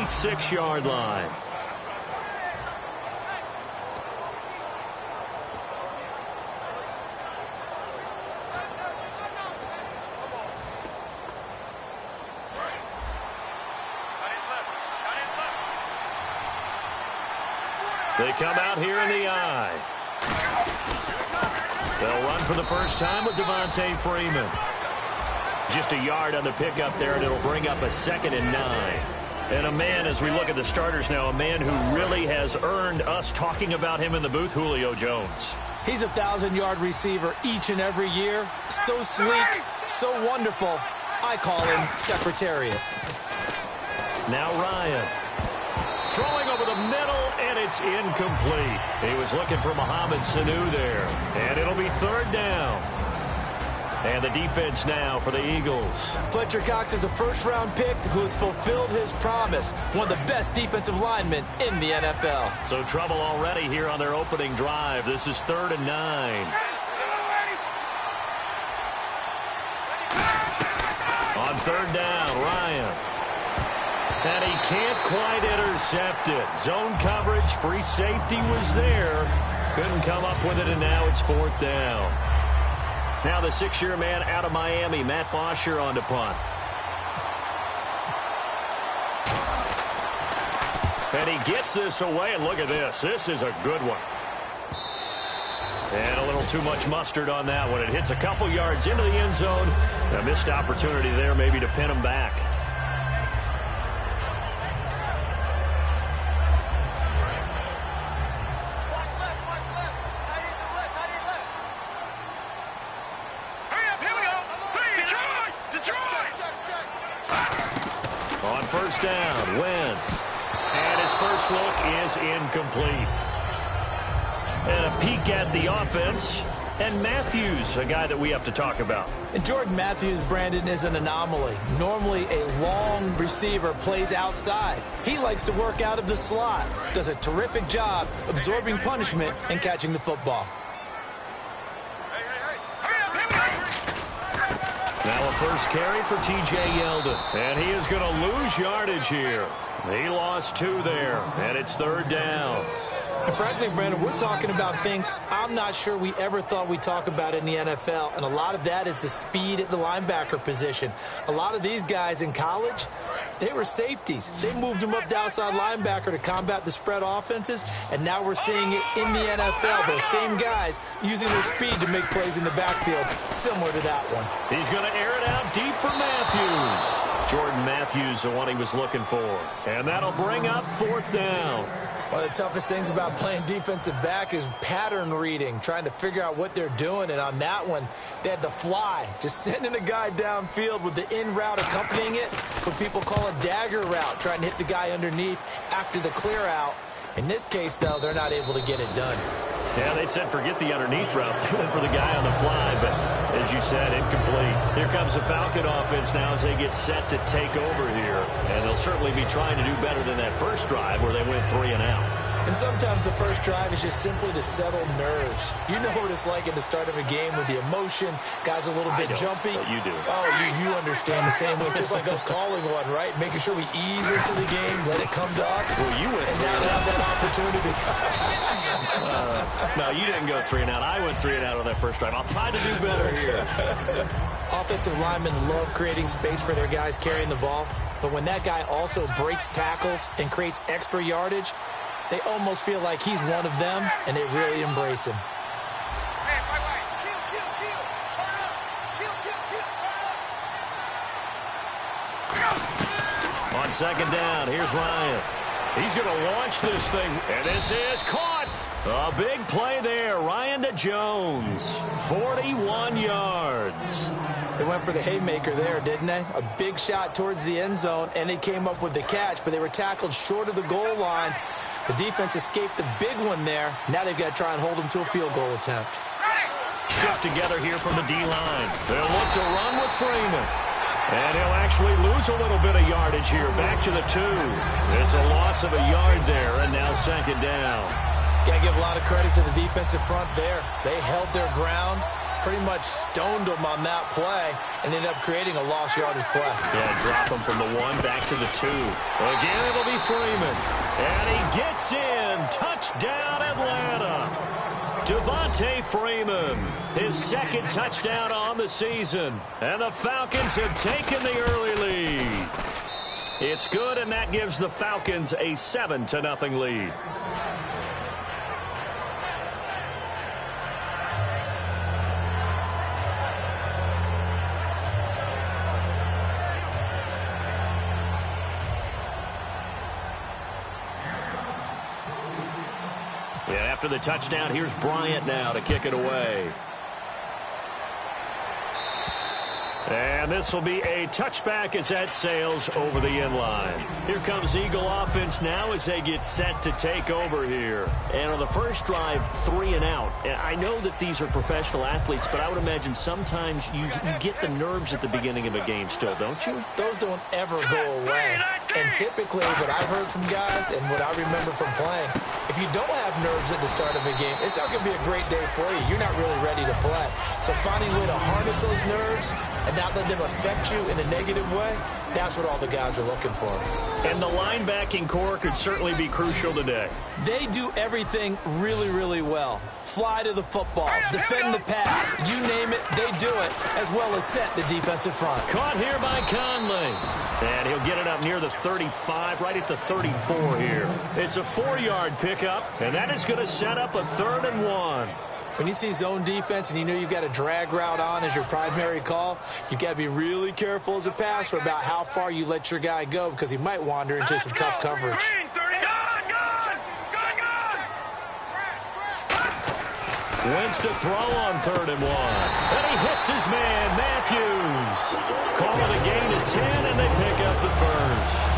26-yard line. They come out here in the eye. They'll run for the first time with Devontae Freeman. Just a yard on the pickup there, and it'll bring up a 2nd and 9. And a man, as we look at the starters now, a man who really has earned us talking about him in the booth, Julio Jones. He's a 1,000-yard receiver each and every year. So sleek, so wonderful. I call him Secretariat. Now Ryan. Throwing over the middle, and it's incomplete. He was looking for Mohamed Sanu there. And it'll be 3rd down. And the defense now for the Eagles. Fletcher Cox is a first-round pick who has fulfilled his promise. One of the best defensive linemen in the NFL. So trouble already here on their opening drive. This is 3rd and 9. On 3rd down, Ryan. And he can't quite intercept it. Zone coverage, free safety was there. Couldn't come up with it, and now it's 4th down. Now the 6-year man out of Miami, Matt Bosher on to punt. And he gets this away, and look at this. This is a good one. And a little too much mustard on that one. It hits a couple yards into the end zone. A missed opportunity there maybe to pin him back. On 1st down, Wentz. And his first look is incomplete. And a peek at the offense. And Matthews, a guy that we have to talk about. And Jordan Matthews, Brandon, is an anomaly. Normally, a long receiver plays outside. He likes to work out of the slot. Does a terrific job absorbing punishment and catching the football. Now a first carry for T.J. Yeldon. And he is going to lose yardage here. He lost 2 there. And it's 3rd down. And frankly, Brandon, we're talking about things I'm not sure we ever thought we'd talk about in the NFL. And a lot of that is the speed at the linebacker position. A lot of these guys in college, they were safeties. They moved them up to outside linebacker to combat the spread offenses. And now we're seeing it in the NFL. Those same guys using their speed to make plays in the backfield, similar to that one. He's going to air it out deep for Matthews. Jordan Matthews, the one he was looking for. And that'll bring up 4th down. One of the toughest things about playing defensive back is pattern reading, trying to figure out what they're doing. And on that one, they had the fly, just sending a guy downfield with the in route accompanying it, what people call a dagger route, trying to hit the guy underneath after the clear out. In this case, though, they're not able to get it done. Yeah, they said forget the underneath route. They went for the guy on the fly, but as you said, incomplete. Here comes the Falcon offense now as they get set to take over here. And they'll certainly be trying to do better than that first drive where they went 3 and out. And sometimes the first drive is just simply to settle nerves. You know what it's like at the start of a game with the emotion. Guys a little bit jumpy. But you do. Oh, you understand the same way. It's just like us calling one, right? Making sure we ease into the game, let it come to us. Well, you went and now we have that opportunity. No, you didn't go 3 and out. I went 3 and out on that first drive. I'll try to do better here. Offensive linemen love creating space for their guys carrying the ball. But when that guy also breaks tackles and creates extra yardage, they almost feel like he's one of them, and they really embrace him. On 2nd down, here's Ryan. He's going to launch this thing, and this is caught. A big play there. Ryan to Jones, 41 yards. They went for the haymaker there, didn't they? A big shot towards the end zone, and they came up with the catch, but they were tackled short of the goal line. The defense escaped the big one there. Now they've got to try and hold them to a field goal attempt. Shift together here from the D-line. They'll look to run with Freeman. And he'll actually lose a little bit of yardage here. Back to the 2. It's a loss of a yard there, and now 2nd down. Got to give a lot of credit to the defensive front there. They held their ground. pretty much stoned him on that play and ended up creating a lost yardage play. Yeah, drop him from the 1 back to the 2. Again, it'll be Freeman. And he gets in. Touchdown, Atlanta. Devontae Freeman, his second touchdown on the season. And the Falcons have taken the early lead. It's good, and that gives the Falcons a 7-0 lead. And after the touchdown, here's Bryant now to kick it away. And this will be a touchback as that sails over the end line. Here comes Eagle offense now as they get set to take over here. And on the first drive, 3 and out. And I know that these are professional athletes, but I would imagine sometimes you get the nerves at the beginning of a game still, don't you? Those don't ever go away. And typically what I've heard from guys and what I remember from playing, if you don't have nerves at the start of a game, it's not going to be a great day for you. You're not really ready to play. So finding a way to harness those nerves and not let them affect you in a negative way, that's what all the guys are looking for. And the linebacking core could certainly be crucial today. They do everything really, really well. Fly to the football, defend the pass, you name it, they do it, as well as set the defensive front. Caught here by Conley. And he'll get it up near the 35, right at the 34 here. It's a 4-yard pickup, and that is going to set up a 3rd and 1. When you see zone defense and you know you've got a drag route on as your primary call, you've got to be really careful as a passer about how far you let your guy go because he might wander into some tough coverage. Wentz to throw on 3rd and 1. And he hits his man, Matthews. Call it a gain of 10, and they pick up the first.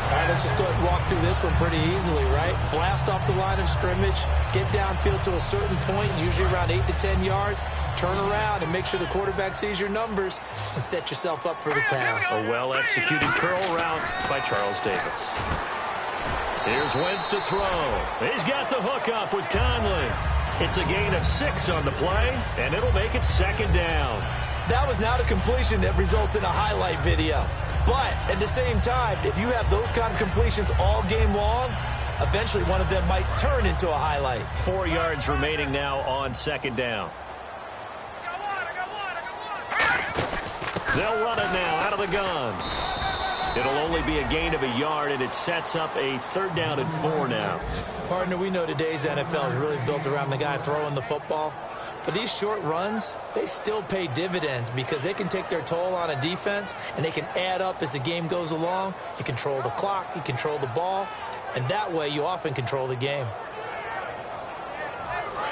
All right, let's just go ahead and walk through this one pretty easily, right? Blast off the line of scrimmage, get downfield to a certain point, usually around 8 to 10 yards, turn around and make sure the quarterback sees your numbers and set yourself up for the pass. A well-executed curl route by Charles Davis. Here's Wentz to throw. He's got the hook up with Conley. It's a gain of 6 on the play, and it'll make it 2nd down. That was not a completion that results in a highlight video. But at the same time, if you have those kind of completions all game long, eventually one of them might turn into a highlight. 4 yards remaining now on 2nd down. They'll run it now out of the gun. It'll only be a gain of a yard, and it sets up a 3rd down and 4 now. Partner, we know today's NFL is really built around the guy throwing the football. But these short runs, they still pay dividends because they can take their toll on a defense and they can add up as the game goes along. You control the clock, you control the ball, and that way you often control the game.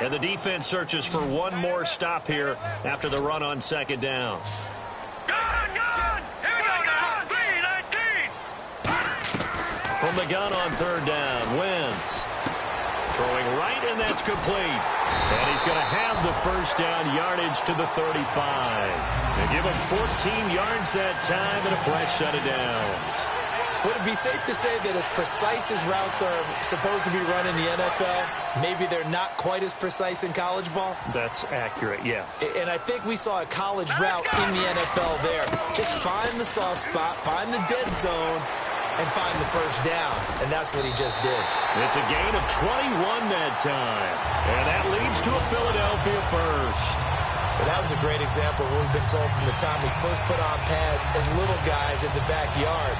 And the defense searches for one more stop here after the run on 2nd down. From the gun on 3rd down, Wentz. Throwing right, and that's complete. And he's going to have the 1st down yardage to the 35. They give him 14 yards that time and a fresh set of downs. Would it be safe to say that as precise as routes are supposed to be run in the NFL, maybe they're not quite as precise in college ball? That's accurate, yeah. And I think we saw a college route in the NFL there. Just find the soft spot, find the dead zone, and find the 1st down. And that's what he just did. It's a gain of 21 that time. And that leads to a Philadelphia 1st. Well, that was a great example of what we've been told from the time we first put on pads as little guys in the backyard.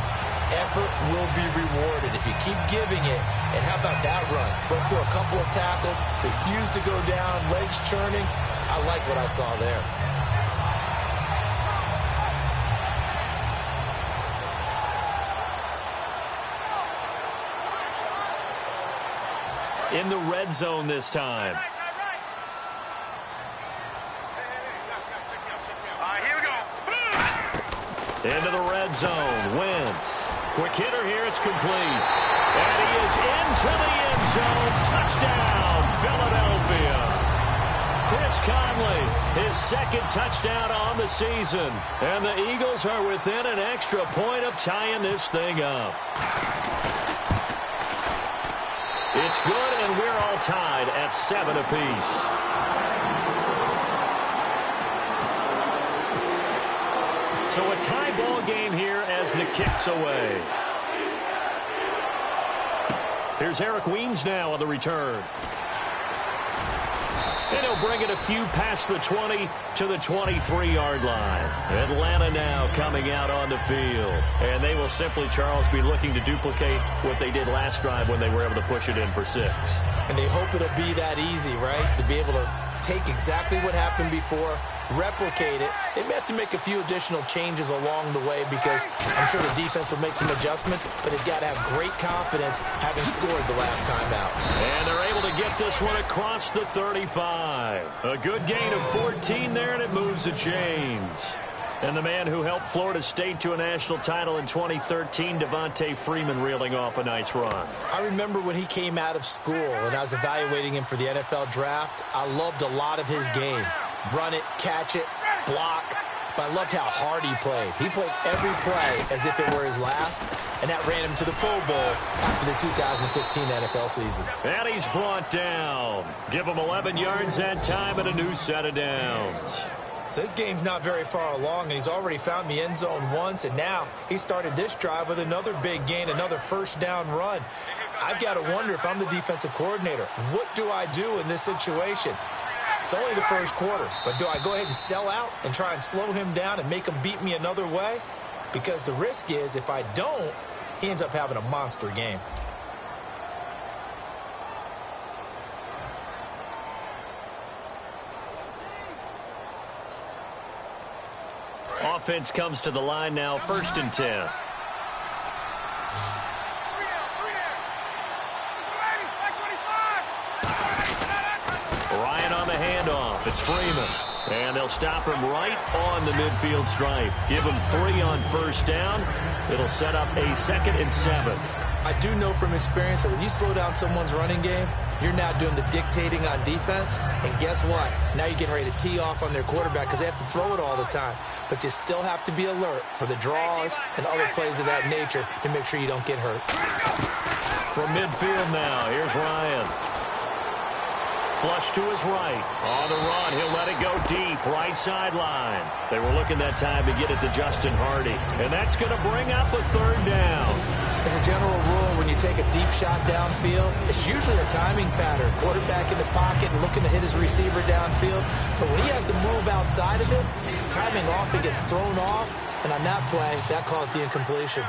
Effort will be rewarded if you keep giving it. And how about that run? Broke through a couple of tackles, refused to go down, legs churning. I like what I saw there. In the red zone this time. Here we go. Into the red zone. Wentz. Quick hitter here. It's complete. And he is into the end zone. Touchdown, Philadelphia. Chris Conley, his 2nd touchdown on the season. And the Eagles are within an extra point of tying this thing up. It's good, and we're all tied at 7 apiece. So a tie ball game here as the kick's away. Here's Eric Weems now on the return. And he'll bring it a few past the 20 to the 23-yard line. Atlanta now coming out on the field. And they will simply, Charles, be looking to duplicate what they did last drive when they were able to push it in for 6. And they hope it'll be that easy, right? To be able to take exactly what happened before, replicate it. They may have to make a few additional changes along the way because I'm sure the defense will make some adjustments, but they've got to have great confidence having scored the last time out. And they're able to get this one across the 35. A good gain of 14 there, and it moves the chains. And the man who helped Florida State to a national title in 2013, Devontae Freeman, reeling off a nice run. I remember when he came out of school and I was evaluating him for the NFL draft. I loved a lot of his game. Run it, catch it, block. But I loved how hard he played. He played every play as if it were his last, and that ran him to the Pro Bowl after the 2015 NFL season. And he's brought down. Give him 11 yards that time and a new set of downs. So this game's not very far along, and he's already found the end zone once, and now he started this drive with another big gain, another first down run. I've got to wonder if I'm the defensive coordinator, what do I do in this situation? It's only the first quarter, but do I go ahead and sell out and try and slow him down and make him beat me another way? Because the risk is if I don't, he ends up having a monster game. Offense comes to the line now, 1st and 10. Ryan on the handoff. It's Freeman. And they'll stop him right on the midfield stripe. Give him 3 on first down. It'll set up a 2nd and 7. I do know from experience that when you slow down someone's running game, you're now doing the dictating on defense. And guess what? Now you're getting ready to tee off on their quarterback because they have to throw it all the time. But you still have to be alert for the draws and other plays of that nature to make sure you don't get hurt. From midfield now, here's Ryan. Flush to his right. On the run, he'll let it go deep, right sideline. They were looking that time to get it to Justin Hardy. And that's going to bring up a 3rd down. As a general rule, when you take a deep shot downfield, it's usually a timing pattern. Quarterback in the pocket and looking to hit his receiver downfield. But when he has to move outside of it, timing off, it gets thrown off. And on that play, that caused the incompletion.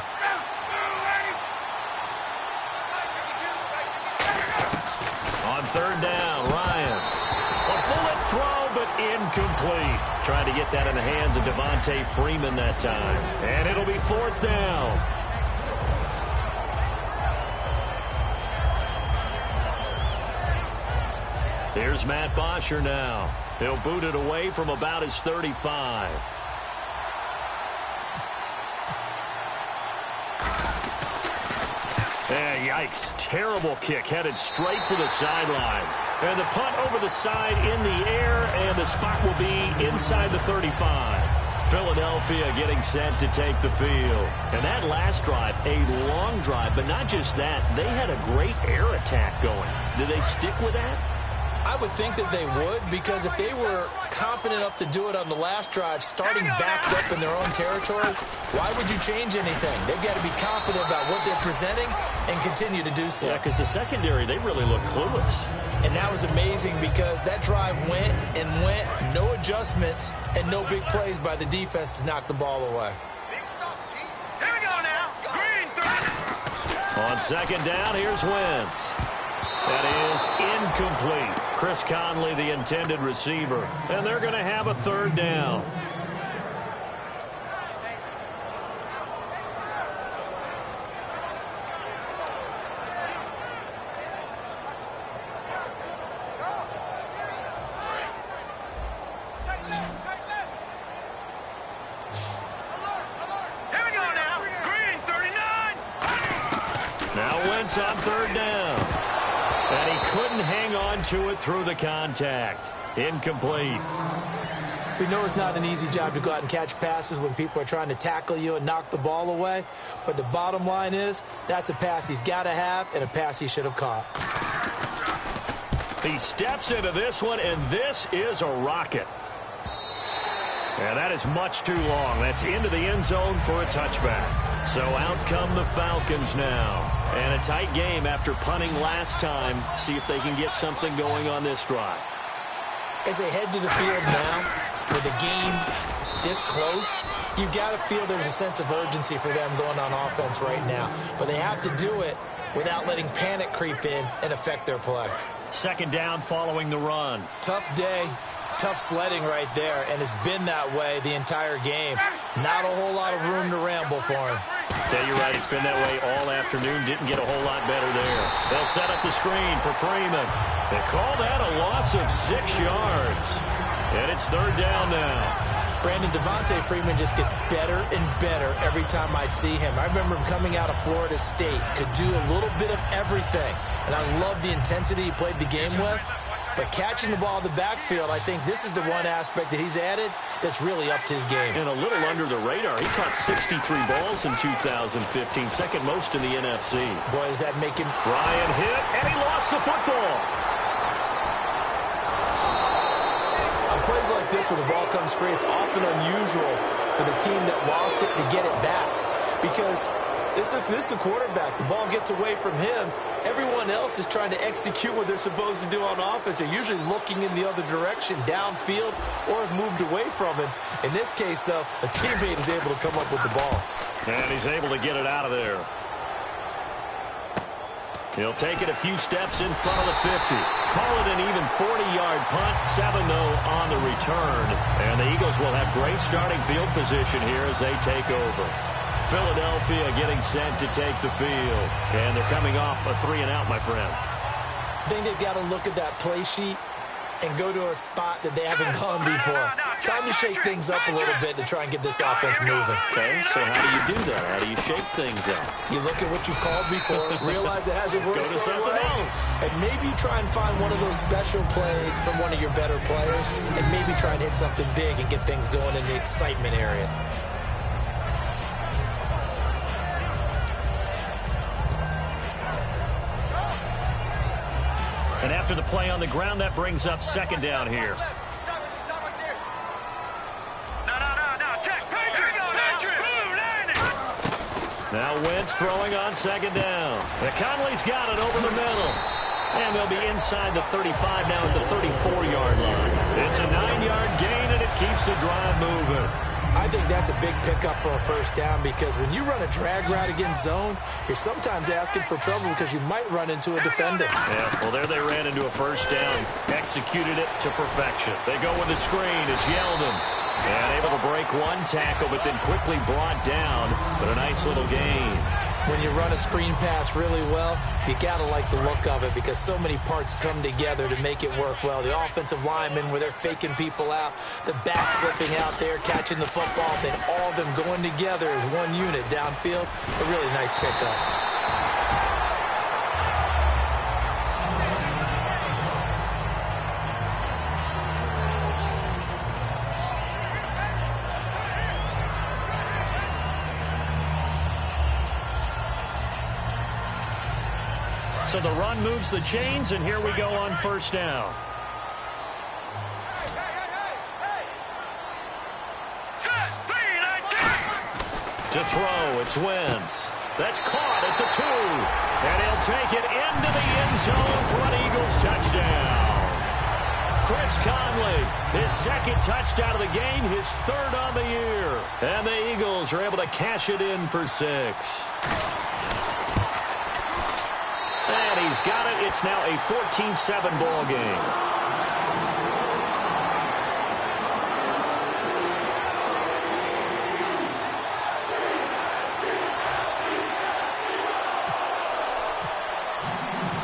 On 3rd down, Ryan. A bullet throw, but incomplete. Trying to get that in the hands of Devontae Freeman that time. And it'll be 4th down. Here's Matt Bosher now. He'll boot it away from about his 35. And yikes, terrible kick headed straight for the sidelines. And the punt over the side in the air, and the spot will be inside the 35. Philadelphia getting set to take the field. And that last drive, a long drive, but not just that, they had a great air attack going. Did they stick with that? I would think that they would, because if they were competent enough to do it on the last drive, starting backed up in their own territory, why would you change anything? They've got to be confident about what they're presenting and continue to do so. Yeah, because the secondary, they really look clueless. And that was amazing because that drive went and went, no adjustments, and no big plays by the defense to knock the ball away. Here we go now. Green, 30. On 2nd down, here's Wentz. That is incomplete. Chris Conley, the intended receiver. And they're going to have a 3rd down. Here we go now. Green, 39. Now Wentz on 3rd down. And he couldn't hang on to it through the contact. Incomplete. We know it's not an easy job to go out and catch passes when people are trying to tackle you and knock the ball away. But the bottom line is, that's a pass he's got to have and a pass he should have caught. He steps into this one, and this is a rocket. And that is much too long. That's into the end zone for a touchback. So out come the Falcons now. And a tight game after punting last time. See if they can get something going on this drive. As they head to the field now, with the game this close, you've got to feel there's a sense of urgency for them going on offense right now. But they have to do it without letting panic creep in and affect their play. Second down following the run. Tough day, tough sledding right there, and it's been that way the entire game. Not a whole lot of room to ramble for him. Tell you right, it's been that way all afternoon. Didn't get a whole lot better there. They'll set up the screen for Freeman. They call that a loss of 6 yards. And it's third down now. Brandon, Devontae Freeman just gets better and better every time I see him. I remember him coming out of Florida State, could do a little bit of everything. And I love the intensity he played the game with. But catching the ball in the backfield, I think this is the one aspect that he's added that's really upped his game. And a little under the radar. He caught 63 balls in 2015, second most in the NFC. Boy, does that make him... Ryan hit, and he lost the football. On plays like this where the ball comes free, it's often unusual for the team that lost it to get it back. Because this is the quarterback. The ball gets away from him. Everyone else is trying to execute what they're supposed to do on offense. They're usually looking in the other direction, downfield, or have moved away from him. In this case, though, a teammate is able to come up with the ball. And he's able to get it out of there. He'll take it a few steps in front of the 50. Call it an even 40-yard punt, 7-0 on the return. And the Eagles will have great starting field position here as they take over. Philadelphia getting set to take the field. And they're coming off a 3-and-out, my friend. I think they've got to look at that play sheet and go to a spot that they haven't gone before. Time to shake things up a little bit to try and get this offense moving. Okay, so how do you do that? How do you shake things up? You look at what you called before, realize it hasn't worked Go to so something well, else. and maybe try and find one of those special plays from one of your better players, and maybe try and hit something big and get things going in the excitement area. And after the play on the ground, that brings up second down here. Now Wentz throwing on second down. Conley's got it over the middle. And they'll be inside the 35 now at the 34-yard line. It's a 9-yard gain, and it keeps the drive moving. I think that's a big pickup for a first down because when you run a drag route against zone, you're sometimes asking for trouble because you might run into a defender. Yeah, well, there they ran into a first down. Executed it to perfection. They go with the screen. It's Yeldon. And able to break one tackle, but then quickly brought down. But a nice little gain. When you run a screen pass really well, you got to like the look of it because so many parts come together to make it work well. The offensive linemen where they're faking people out, the back slipping out there, catching the football, then all of them going together as one unit downfield. A really nice pickup. So the run moves the chains, and here we go on first down. To throw, it's Wentz. That's caught at the 2. And he'll take it into the end zone for an Eagles touchdown. Chris Conley, his second touchdown of the game, his third on the year. And the Eagles are able to cash it in for 6. And he's got it. It's now a 14-7 ball game.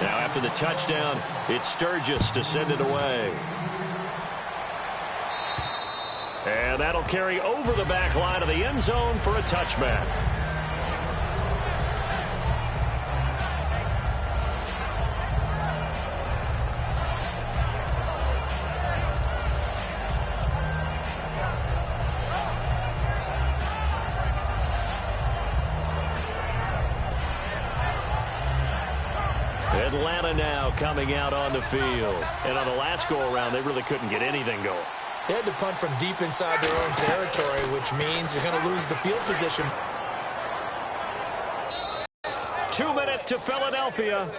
Now after the touchdown, it's Sturgis to send it away. And that'll carry over the back line of the end zone for a touchback. Atlanta now coming out on the field. And on the last go-around, they really couldn't get anything going. They had to punt from deep inside their own territory, which means you're going to lose the field position. 2 minutes to Philadelphia.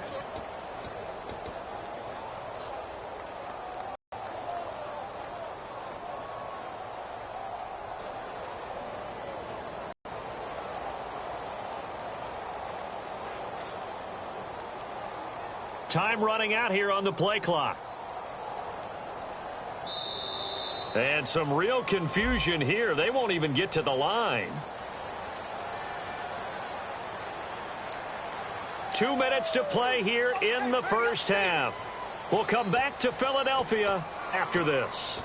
Time running out here on the play clock. And some real confusion here. They won't even get to the line. 2 minutes to play here in the first half. We'll come back to Philadelphia after this.